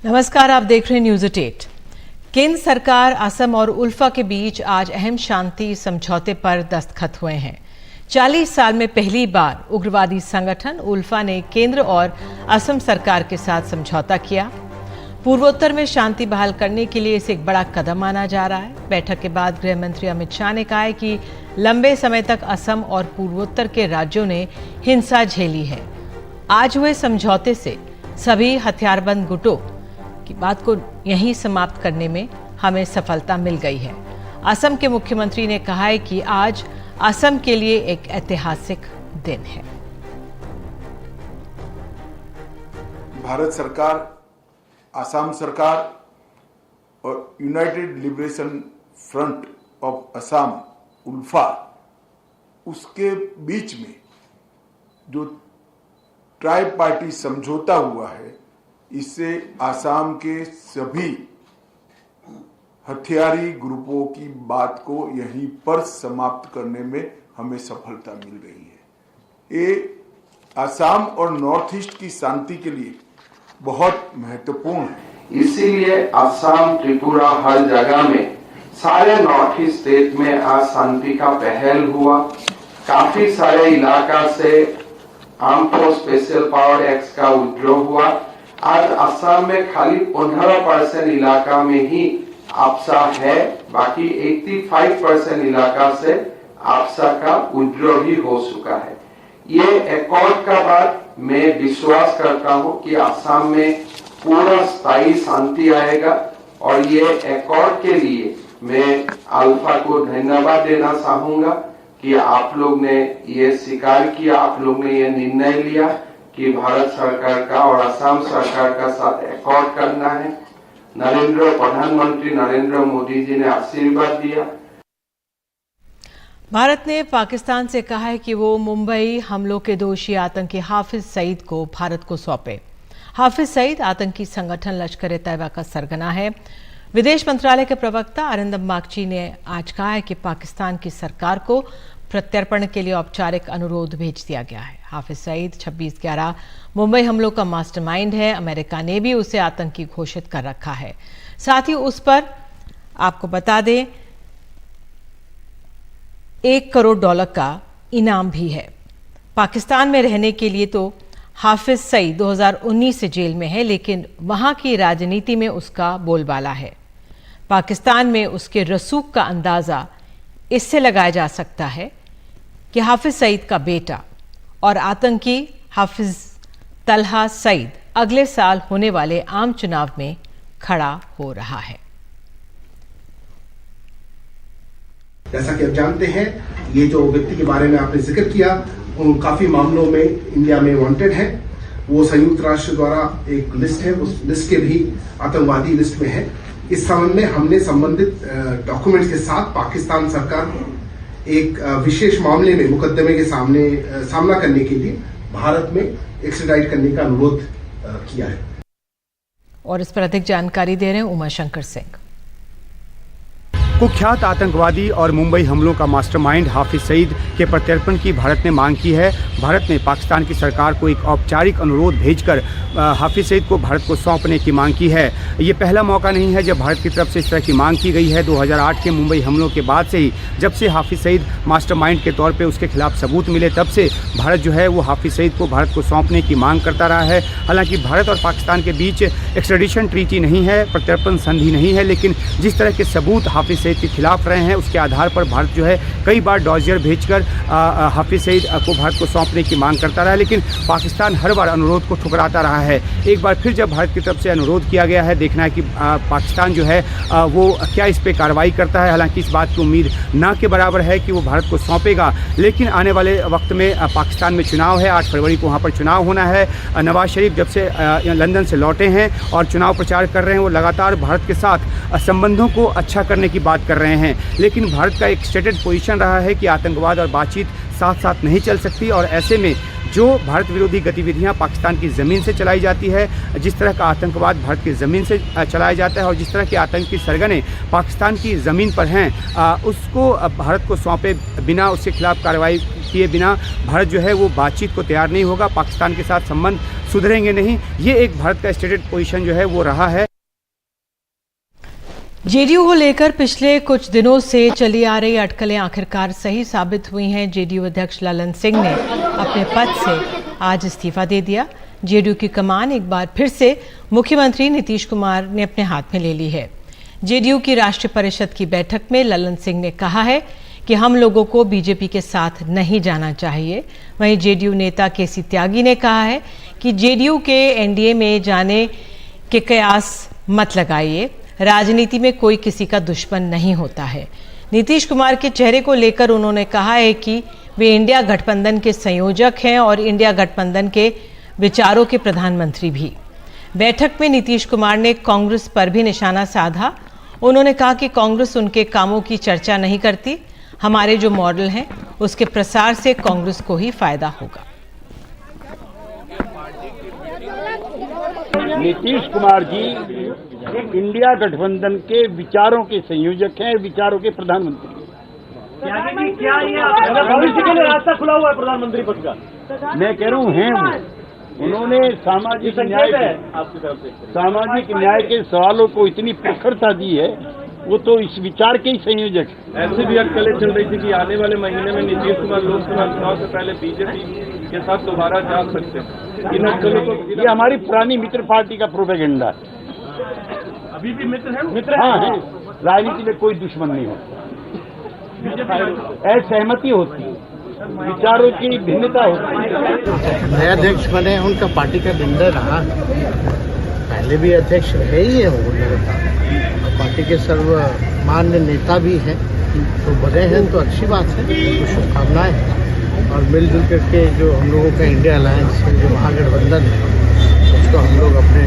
नमस्कार, आप देख रहे हैं न्यूज़ 8। केंद्र सरकार, असम और उल्फा के बीच आज अहम शांति समझौते पर दस्तखत हुए हैं। 40 साल में पहली बार उग्रवादी संगठन उल्फा ने केंद्र और असम सरकार के साथ समझौता किया। पूर्वोत्तर में शांति बहाल करने के लिए इसे एक बड़ा कदम माना जा रहा है। बैठक के बाद गृह मंत्री अमित शाह ने कहा है कि लंबे समय तक असम और पूर्वोत्तर के राज्यों ने हिंसा झेली है। आज हुए समझौते से सभी हथियारबंद गुटों की बात को यहीं समाप्त करने में हमें सफलता मिल गई है। असम के मुख्यमंत्री ने कहा है कि आज असम के लिए एक ऐतिहासिक दिन है। भारत सरकार, असम सरकार और United Liberation Front of Assam ULFA, उसके बीच में जो ट्राई पार्टी समझौता हुआ है, इससे आसाम के सभी हथियारी ग्रुपों की बात को यहीं पर समाप्त करने में हमें सफलता मिल रही है। ये आसाम और नॉर्थ ईस्ट की शांति के लिए बहुत महत्वपूर्ण है। इसीलिए असम, त्रिपुरा, हर जगह में सारे नॉर्थ ईस्ट स्टेट में आज शांति का पहल हुआ। काफी सारे इलाका से arm force special power act का विड्रॉ हुआ। आज असम में खाली 15% इलाका में ही आपसा है, बाकी 85% इलाका से आपसा का विड्रॉ भी हो चुका है। ये एकॉर्ड का बाद मैं विश्वास करता हूं कि असम में पूरा स्थायी शांति आएगा और ये एकॉर्ड के लिए मैं अल्फा को धन्यवाद देना चाहूंगा कि आप लोग ने ये स्वीकार किया, आप लोग ने ये निर्णय लिया कि भारत सरकार का और असम सरकार का साथ एकॉर्ड करना है। प्रधानमंत्री नरेंद्र मोदी जी ने आशीर्वाद दिया। भारत ने पाकिस्तान से कहा है कि वो मुंबई हमलों के दोषी आतंकी हाफिज सईद को भारत को सौंपे। हाफिज सईद आतंकी संगठन लश्कर ए तैयबा का सरगना है। विदेश मंत्रालय के प्रवक्ता अरिंदम बागची ने आज कहा है कि पाकिस्तान की सरकार को प्रत्यर्पण के लिए औपचारिक अनुरोध भेज दिया गया है। हाफिज सईद 26/11 मुंबई हमलों का मास्टरमाइंड है। अमेरिका ने भी उसे आतंकी घोषित कर रखा है। साथ ही उस पर आपको बता दें $1 करोड़ का इनाम भी है। पाकिस्तान में रहने के लिए तो हाफिज सईद 2019 से जेल में है, लेकिन वहां की राजनीति में उसका बोलबाला है। पाकिस्तान में उसके रसूख का अंदाजा इससे लगाया जा सकता है कि हाफिज सईद का बेटा और आतंकी हाफिज तलहा सईद अगले साल होने वाले आम चुनाव में खड़ा हो रहा है। जैसा कि आप जानते हैं, ये जो व्यक्ति के बारे में आपने जिक्र किया, उन काफी मामलों में इंडिया में वांटेड है। वो संयुक्त राष्ट्र द्वारा एक लिस्ट है, उस लिस्ट के भी आतंकवादी लिस्ट में है। इस संबंध में हमने संबंधित डॉक्यूमेंट्स के साथ पाकिस्तान सरकार को एक विशेष मामले में मुकदमे के सामना करने के लिए भारत में एक्स्ट्राडाइट करने का अनुरोध किया है। और इस पर अधिक जानकारी दे रहे हैं उमाशंकर सिंह। कुख्यात आतंकवादी और मुंबई हमलों का मास्टरमाइंड हाफिज सईद के प्रत्यर्पण की भारत ने मांग की है। भारत ने पाकिस्तान की सरकार को एक औपचारिक अनुरोध भेजकर हाफिज सईद को भारत को सौंपने की मांग की है। ये पहला मौका नहीं है जब भारत की तरफ से इस तरह की मांग की गई है। 2008 के मुंबई हमलों के बाद से ही, जब से हाफिज सईद मास्टरमाइंड के तौर पर उसके खिलाफ सबूत मिले, तब से भारत जो है वो हाफिज सईद को भारत को सौंपने की मांग करता रहा है। हालांकि भारत और पाकिस्तान के बीच एक्स्ट्रेडिशन ट्रीटी नहीं है, प्रत्यर्पण संधि नहीं है, लेकिन जिस तरह के सबूत हाफिज सईद के खिलाफ रहे हैं उसके आधार पर भारत जो है कई बार डॉजियर भेजकर हाफिज सईद को भारत को सौंपने की मांग करता रहा, लेकिन पाकिस्तान हर बार अनुरोध को ठुकराता रहा है। एक बार फिर जब भारत की तरफ से अनुरोध किया गया है, देखना है कि पाकिस्तान जो है वो क्या इस पर कार्रवाई करता है। हालांकि इस बात की उम्मीद ना के बराबर है कि वो भारत को सौंपेगा, लेकिन आने वाले वक्त में पाकिस्तान में चुनाव है। 8 फरवरी को वहाँ पर चुनाव होना है। नवाज शरीफ जब से लंदन से लौटे हैं और चुनाव प्रचार कर रहे हैं, वो लगातार भारत के साथ संबंधों को अच्छा करने की बात कर रहे हैं, लेकिन भारत का एक स्टेटेड पोजीशन रहा है कि आतंकवाद और बातचीत साथ साथ नहीं चल सकती और ऐसे में जो भारत विरोधी गतिविधियां पाकिस्तान की ज़मीन से चलाई जाती है, जिस तरह का आतंकवाद भारत की ज़मीन से चलाया जाता है और जिस तरह के आतंकी सरगने पाकिस्तान की ज़मीन पर हैं, उसको भारत को सौंपे बिना, उसके खिलाफ कार्रवाई किए बिना भारत जो है वो बातचीत को तैयार नहीं होगा। पाकिस्तान के साथ संबंध सुधरेंगे नहीं। ये एक भारत का स्टेटेड पोजीशन जो है वो रहा है। जेडीयू को लेकर पिछले कुछ दिनों से चली आ रही अटकलें आखिरकार सही साबित हुई हैं। जेडीयू अध्यक्ष ललन सिंह ने अपने पद से आज इस्तीफा दे दिया। जेडीयू की कमान एक बार फिर से मुख्यमंत्री नीतीश कुमार ने अपने हाथ में ले ली है। जेडीयू की राष्ट्रीय परिषद की बैठक में ललन सिंह ने कहा है कि हम लोगों को बीजेपी के साथ नहीं जाना चाहिए। वहीं जेडीयू नेता केसी त्यागी ने कहा है कि जेडीयू के एनडीए में जाने के कयास मत लगाइए। राजनीति में कोई किसी का दुश्मन नहीं होता है। नीतीश कुमार के चेहरे को लेकर उन्होंने कहा है कि वे इंडिया गठबंधन के संयोजक हैं और इंडिया गठबंधन के विचारों के प्रधानमंत्री भी। बैठक में नीतीश कुमार ने कांग्रेस पर भी निशाना साधा। उन्होंने कहा कि कांग्रेस उनके कामों की चर्चा नहीं करती। हमारे जो मॉडल हैं उसके प्रसार से कांग्रेस को ही फायदा होगा। नीतीश कुमार जी इंडिया गठबंधन के विचारों के संयोजक हैं, विचारों के प्रधानमंत्री। क्या ये भविष्य के लिए रास्ता खुला हुआ है प्रधानमंत्री पद का? मैं कह रहा हूँ हैं वो। उन्होंने सामाजिक न्याय के सवालों को इतनी प्रखरता दी है, वो तो इस विचार के ही संयोजक है। ऐसी भी अटकलें चल रही थी कि आने वाले महीने में नीतीश कुमार लोकसभा चुनाव से पहले बीजेपी के साथ दोबारा जा सकते हैं। इन अटकलों को ये हमारी पुरानी मित्र पार्टी का प्रोपेगेंडा है। अभी भी मित्र है, हाँ है। राजनीति में कोई दुश्मन नहीं होता, असहमति होती है, विचारों की भिन्नता होती है। नए अध्यक्ष बने, उनका पार्टी का निर्णय रहा। पहले भी अध्यक्ष रहे ही है वो नेता, पार्टी के सर्वमान्य नेता भी हैं, तो बने हैं तो अच्छी बात है, तो शुभकामनाएं हैं। और मिलजुल करके जो हम लोगों का इंडिया अलायंस है, जो महागठबंधन है, उसको हम लोग अपने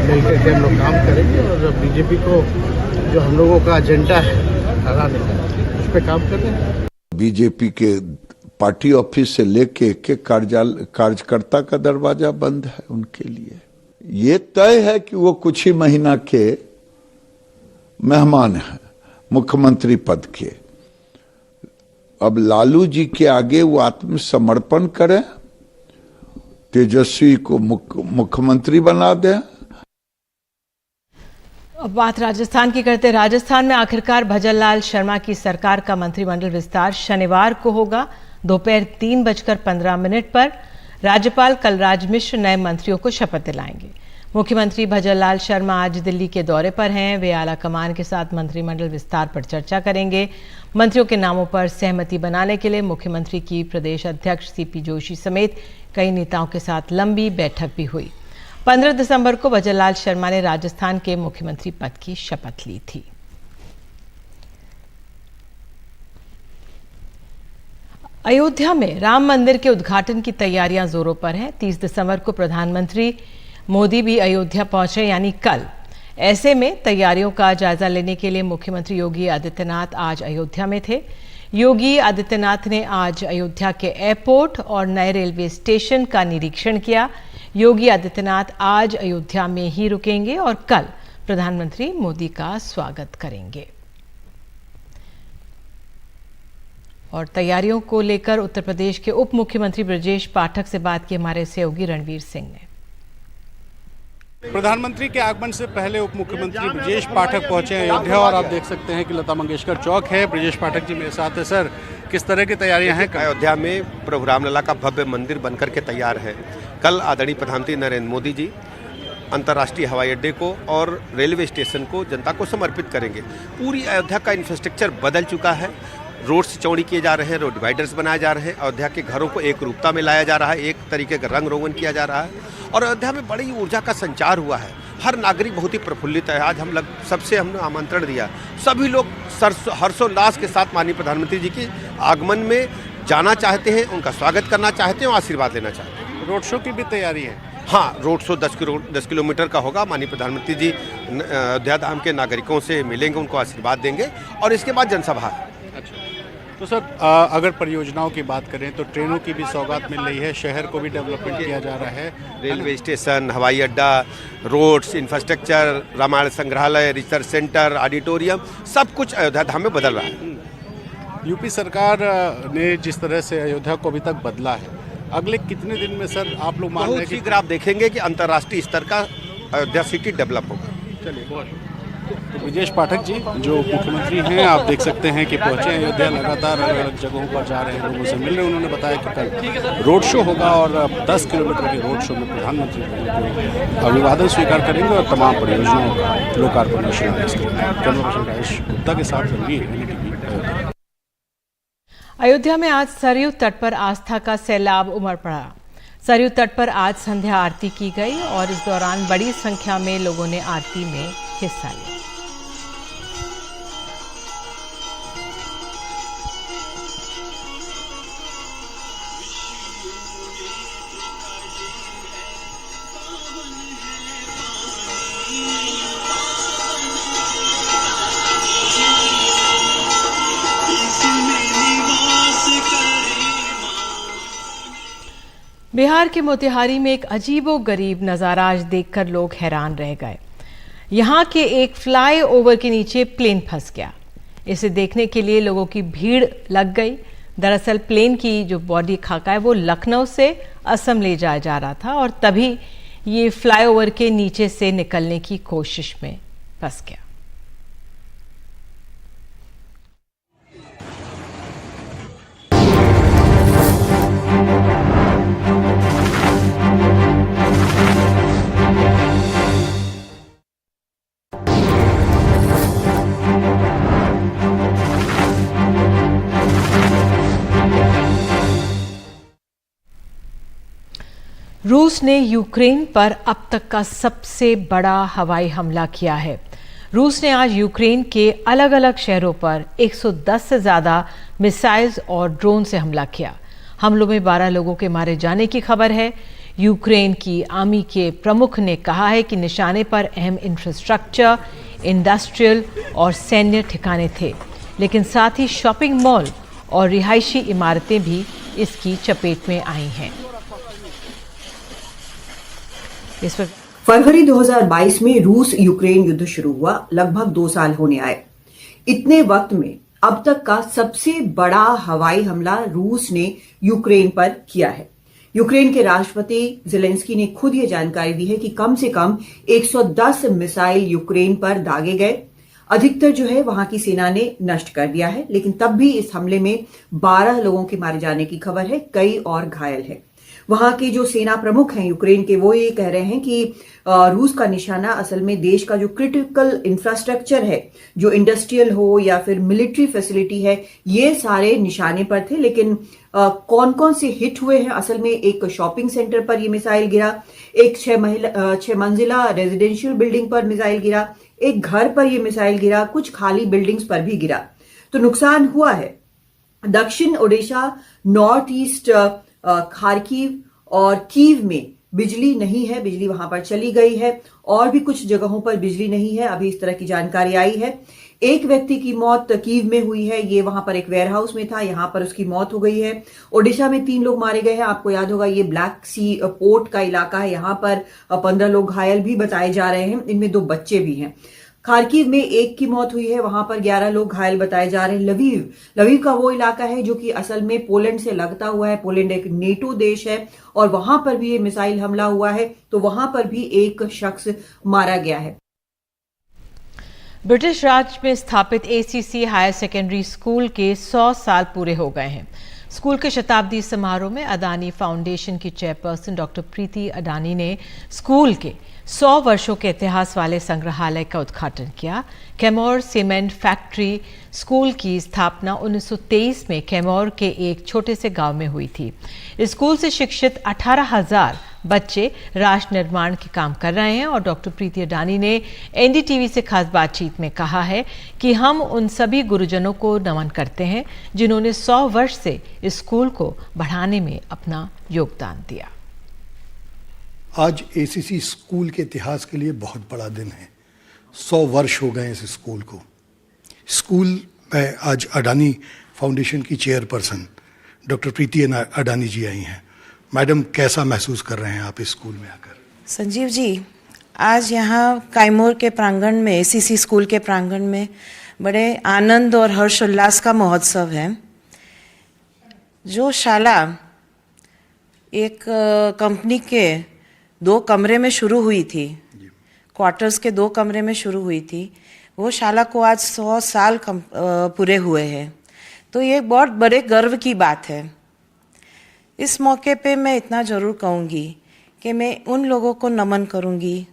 मिल करके हम लोग काम करेंगे और बीजेपी को जो हम लोगों का एजेंडा है हराने का, उस पर काम करेंगे। बीजेपी के पार्टी ऑफिस से लेके एक कार्यकर्ता का दरवाजा बंद है उनके लिए। ये तय है कि वो कुछ ही महीना के मेहमान हैं मुख्यमंत्री पद के। अब लालू जी के आगे वो आत्मसमर्पण करें, तेजस्वी को मुख्यमंत्री बना दें। अब बात राजस्थान की करते। राजस्थान में आखिरकार भजन लाल शर्मा की सरकार का मंत्रिमंडल विस्तार शनिवार को होगा। दोपहर 3:15 पर राज्यपाल कलराज मिश्र नए मंत्रियों को शपथ दिलाएंगे। मुख्यमंत्री भजन लाल शर्मा आज दिल्ली के दौरे पर हैं। वे आला कमान के साथ मंत्रिमंडल विस्तार पर चर्चा करेंगे। मंत्रियों के नामों पर सहमति बनाने के लिए मुख्यमंत्री की प्रदेश अध्यक्ष सीपी जोशी समेत कई नेताओं के साथ लंबी बैठक भी हुई। 15 दिसंबर को भजन लाल शर्मा ने राजस्थान के मुख्यमंत्री पद की शपथ ली थी। अयोध्या में राम मंदिर के उद्घाटन की तैयारियां जोरों पर हैं। 30 दिसंबर को प्रधानमंत्री मोदी भी अयोध्या पहुंचे, यानी कल। ऐसे में तैयारियों का जायजा लेने के लिए मुख्यमंत्री योगी आदित्यनाथ आज अयोध्या में थे। योगी आदित्यनाथ ने आज अयोध्या के एयरपोर्ट और नए रेलवे स्टेशन का निरीक्षण किया। योगी आदित्यनाथ आज अयोध्या में ही रुकेंगे और कल प्रधानमंत्री मोदी का स्वागत करेंगे। और तैयारियों को लेकर उत्तर प्रदेश के उप मुख्यमंत्री ब्रजेश पाठक से बात की हमारे सहयोगी रणवीर सिंह ने। प्रधानमंत्री के आगमन से पहले उप मुख्यमंत्री ब्रजेश पाठक पहुंचे अयोध्या और आप देख सकते हैं कि लता मंगेशकर चौक है। ब्रजेश पाठक जी मेरे साथ है। सर, किस तरह की तैयारियां हैं? अयोध्या में प्रभु रामलला का भव्य मंदिर बनकर के तैयार है। कल आदरणीय प्रधानमंत्री नरेंद्र मोदी जी अंतर्राष्ट्रीय हवाई अड्डे को और रेलवे स्टेशन को जनता को समर्पित करेंगे। पूरी अयोध्या का इंफ्रास्ट्रक्चर बदल चुका है। रोड्स चौड़ी किए जा रहे हैं, रोड डिवाइडर्स बनाए जा रहे हैं। अयोध्या के घरों को एक रूपता में लाया जा रहा है, एक तरीके का रंग रोगन किया जा रहा है और अयोध्या में बड़ी ऊर्जा का संचार हुआ है। हर नागरिक बहुत ही प्रफुल्लित है। आज हम सबसे हमने आमंत्रण दिया, सभी लोग हर्षोल्लास के साथ माननीय प्रधानमंत्री जी के आगमन में जाना चाहते हैं, उनका स्वागत करना चाहते हैं और आशीर्वाद लेना चाहते हैं। रोड शो की भी तैयारी है? हाँ, रोड शो 10 किलोमीटर का होगा। माननीय प्रधानमंत्री जी अयोध्या धाम के नागरिकों से मिलेंगे, उनको आशीर्वाद देंगे और इसके बाद जनसभा है। अच्छा, तो सर अगर परियोजनाओं की बात करें तो ट्रेनों की भी सौगात मिल रही है, शहर को भी डेवलपमेंट किया जा रहा है, रेलवे स्टेशन, हवाई अड्डा, रोड्स, इंफ्रास्ट्रक्चर, रामायण संग्रहालय, रिसर्च सेंटर, ऑडिटोरियम, सब कुछ अयोध्या धाम में बदल रहा है। यूपी सरकार ने जिस तरह से अयोध्या को अभी तक बदला है, अगले कितने दिन में सर आप लोग मान रहे हैं कि शीघ्र आप देखेंगे कि अंतर्राष्ट्रीय स्तर का अयोध्या सिटी डेवलप होगा। चलिए बहुत ब्रजेश पाठक जी जो मुख्यमंत्री हैं, आप देख सकते हैं कि पहुंचे हैं अयोध्या, लगातार अलग अलग जगहों पर जा रहे हैं, लोगों से मिल रहे हैं। उन्होंने बताया कि कल रोड शो होगा और 10 किलोमीटर के रोड शो में प्रधानमंत्री अभिवादन स्वीकार करेंगे और तमाम परियोजनाओं का लोकार्पण और शिलान्यास करेंगे। कैमरा पर्सन राजेश गुप्ता के साथ रणवीर, NDTV, अयोध्या। अयोध्या में आज सरयू तट पर आस्था का सैलाब उमड़ पड़ा। सरयू तट पर आज संध्या आरती की गई और इस दौरान बड़ी संख्या में लोगों ने आरती में हिस्सा लिया। बिहार के मोतिहारी में एक अजीबोगरीब नज़ारा आज देखकर लोग हैरान रह गए। यहाँ के एक फ्लाईओवर के नीचे प्लेन फंस गया। इसे देखने के लिए लोगों की भीड़ लग गई। दरअसल प्लेन की जो बॉडी खाका है वो लखनऊ से असम ले जाया जा रहा था और तभी ये फ्लाईओवर के नीचे से निकलने की कोशिश में फंस गया। रूस ने यूक्रेन पर अब तक का सबसे बड़ा हवाई हमला किया है। रूस ने आज यूक्रेन के अलग अलग शहरों पर 110 से ज़्यादा मिसाइल्स और ड्रोन से हमला किया। हमलों में 12 लोगों के मारे जाने की खबर है। यूक्रेन की आर्मी के प्रमुख ने कहा है कि निशाने पर अहम इंफ्रास्ट्रक्चर, इंडस्ट्रियल और सैन्य ठिकाने थे, लेकिन साथ ही शॉपिंग मॉल और रिहायशी इमारतें भी इसकी चपेट में आई हैं। इस वक्त फरवरी 2022 में रूस यूक्रेन युद्ध शुरू हुआ, लगभग 2 साल होने आए। इतने वक्त में अब तक का सबसे बड़ा हवाई हमला रूस ने यूक्रेन पर किया है। यूक्रेन के राष्ट्रपति ज़ेलेंस्की ने खुद ये जानकारी दी है कि कम से कम 110 मिसाइल यूक्रेन पर दागे गए। अधिकतर जो है वहां की सेना ने नष्ट कर दिया है, लेकिन तब भी इस हमले में 12 लोगों के मारे जाने की खबर है, कई और घायल है। वहां के जो सेना प्रमुख हैं यूक्रेन के, वो ये कह रहे हैं कि रूस का निशाना असल में देश का जो क्रिटिकल इंफ्रास्ट्रक्चर है, जो इंडस्ट्रियल हो या फिर मिलिट्री फैसिलिटी है, ये सारे निशाने पर थे। लेकिन कौन कौन से हिट हुए हैं, असल में एक शॉपिंग सेंटर पर ये मिसाइल गिरा, एक 6 मंजिला रेजिडेंशियल बिल्डिंग पर मिसाइल गिरा, एक घर पर ये मिसाइल गिरा, कुछ खाली बिल्डिंग्स पर भी गिरा। तो नुकसान हुआ है। दक्षिण ओडिशा, नॉर्थ ईस्ट खार्किव और कीव में बिजली नहीं है, बिजली वहां पर चली गई है, और भी कुछ जगहों पर बिजली नहीं है। अभी इस तरह की जानकारी आई है। एक व्यक्ति की मौत कीव में हुई है, ये वहां पर एक वेयरहाउस में था, यहां पर उसकी मौत हो गई है। ओडिशा में 3 लोग मारे गए हैं। आपको याद होगा ये ब्लैक सी पोर्ट का इलाका है, यहां पर 15 लोग घायल भी बताए जा रहे हैं, इनमें 2 बच्चे भी हैं। खार्किव में 1 की मौत हुई है, वहां पर 11 लोग घायल बताए जा रहे हैं। लवीव का वो इलाका है जो कि असल में पोलैंड से लगता हुआ है। पोलैंड एक नेटो देश है और वहां पर भी ये मिसाइल हमला हुआ है, तो वहां पर भी एक शख्स मारा गया है। ब्रिटिश राज में स्थापित ACC हायर सेकेंडरी स्कूल के 100 साल पूरे हो गए हैं। स्कूल के शताब्दी समारोह में अडानी फाउंडेशन की चेयरपर्सन डॉक्टर प्रीति अडानी ने स्कूल के 100 वर्षों के इतिहास वाले संग्रहालय का उद्घाटन किया। कैमोर सीमेंट फैक्ट्री स्कूल की स्थापना 1923 में कैमोर के एक छोटे से गांव में हुई थी। इस स्कूल से शिक्षित 18,000 बच्चे राष्ट्र निर्माण के काम कर रहे हैं और डॉक्टर प्रीति अडानी ने NDTV से खास बातचीत में कहा है कि हम उन सभी गुरुजनों को नमन करते हैं जिन्होंने 100 वर्ष से इस स्कूल को बढ़ाने में अपना योगदान दिया। आज ACC स्कूल के इतिहास के लिए बहुत बड़ा दिन है। 100 वर्ष हो गए इस स्कूल को। स्कूल मैं आज अडानी फाउंडेशन की चेयरपर्सन डॉक्टर प्रीति अडानी जी आई हैं। मैडम, कैसा महसूस कर रहे हैं आप इस स्कूल में आकर? संजीव जी, आज यहाँ कैमूर के प्रांगण में, एसीसी स्कूल के प्रांगण में बड़े आनंद और हर्षोल्लास का महोत्सव है। जो शाला एक कंपनी के 2 कमरे में शुरू हुई थी, क्वार्टर्स के 2 कमरे में शुरू हुई थी, वो शाला को आज 100 साल पूरे हुए हैं। तो ये बहुत बड़े गर्व की बात है। इस मौके पे मैं इतना ज़रूर कहूँगी कि मैं उन लोगों को नमन करूँगी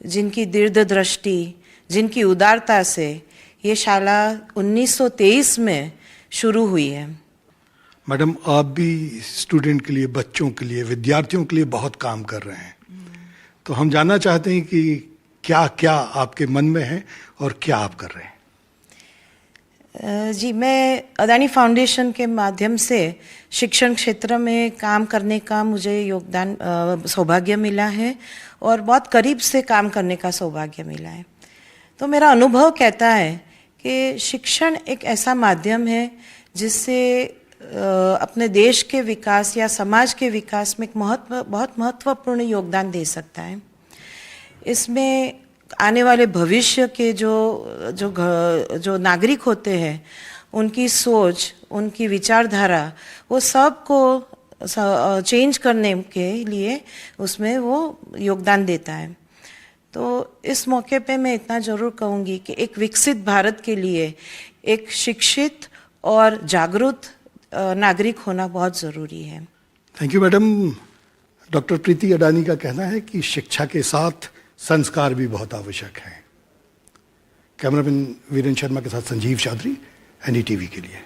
जिनकी दीर्घ दृष्टि, जिनकी उदारता से ये शाला 1923 में शुरू हुई है। मैडम, आप भी स्टूडेंट के लिए, बच्चों के लिए, विद्यार्थियों के लिए बहुत काम कर रहे हैं। तो हम जानना चाहते हैं कि क्या क्या आपके मन में है और क्या आप कर रहे हैं? जी, मैं अडानी फाउंडेशन के माध्यम से शिक्षण क्षेत्र में काम करने का मुझे सौभाग्य मिला है और बहुत करीब से काम करने का सौभाग्य मिला है। तो मेरा अनुभव कहता है कि शिक्षण एक ऐसा माध्यम है जिससे अपने देश के विकास या समाज के विकास में एक बहुत महत्वपूर्ण योगदान दे सकता है। इसमें आने वाले भविष्य के जो नागरिक होते हैं, उनकी सोच, उनकी विचारधारा, वो सब को चेंज करने के लिए उसमें वो योगदान देता है। तो इस मौके पे मैं इतना ज़रूर कहूँगी कि एक विकसित भारत के लिए एक शिक्षित और जागरूक नागरिक होना बहुत ज़रूरी है। Thank you madam. डॉक्टर प्रीति अडानी का कहना है कि शिक्षा के साथ संस्कार भी बहुत आवश्यक है। कैमरामैन वीरेंद्र शर्मा के साथ संजीव चौधरी, NDTV के लिए।